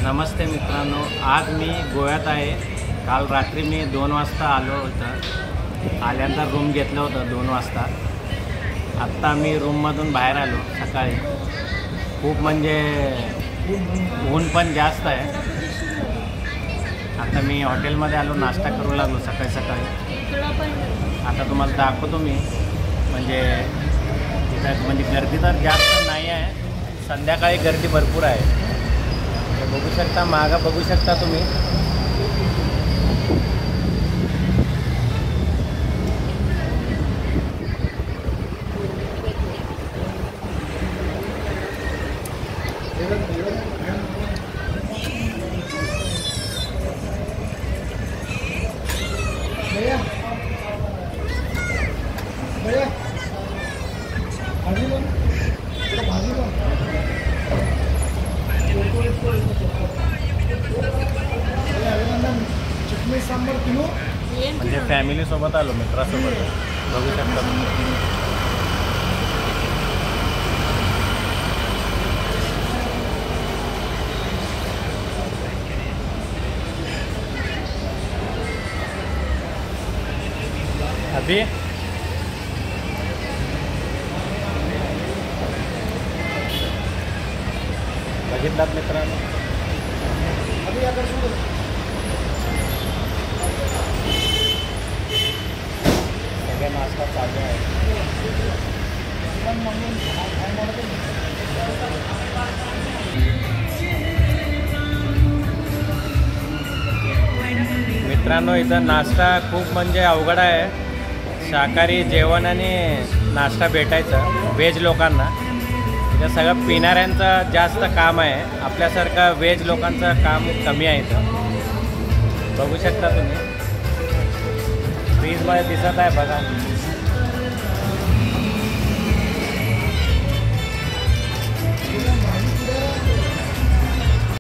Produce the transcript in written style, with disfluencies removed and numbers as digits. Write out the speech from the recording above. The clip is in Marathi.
नमस्ते मित्रांनो, आज मी गोव्यात आहे। काल रात्री मी 2 वाजता आलो होतो। आल्यानंतर रूम घेतलं होतं 2 वाजता। आत्ता मी रूममधून बाहेर आलो सकाळी। खूप म्हणजे ऊन पण जास्त आहे। आता मी हॉटेलमध्ये आलो, नाश्ता करू लागलो सकाळी सकाळी। आता तुम्हाला दाखवतो मी, म्हणजे तिथं म्हणजे गर्दी तर जास्त नाही आहे, संध्याकाळी गर्दी भरपूर आहे। बघू शकता, मागं बघू शकता तुम्ही। म्हणजे फॅमिली सोबत आलो, मित्रासोबत। बघू शकता तुम्ही। अभी बघितलात मित्रांनो, सगळ्या नाश्ता चालू आहे। मित्रांनो, इथं नाश्ता खूप म्हणजे अवघड आहे। शाकाहारी जेवण आणि नाश्ता भेटायचं व्हेज लोकांना। इथं सगळं पिणाऱ्यांचं जास्त काम आहे, आपल्यासारखं व्हेज लोकांचं काम कमी आहे इथं। बघू शकता तुम्ही, फ्रीजमध्ये दिसत आहे बघा।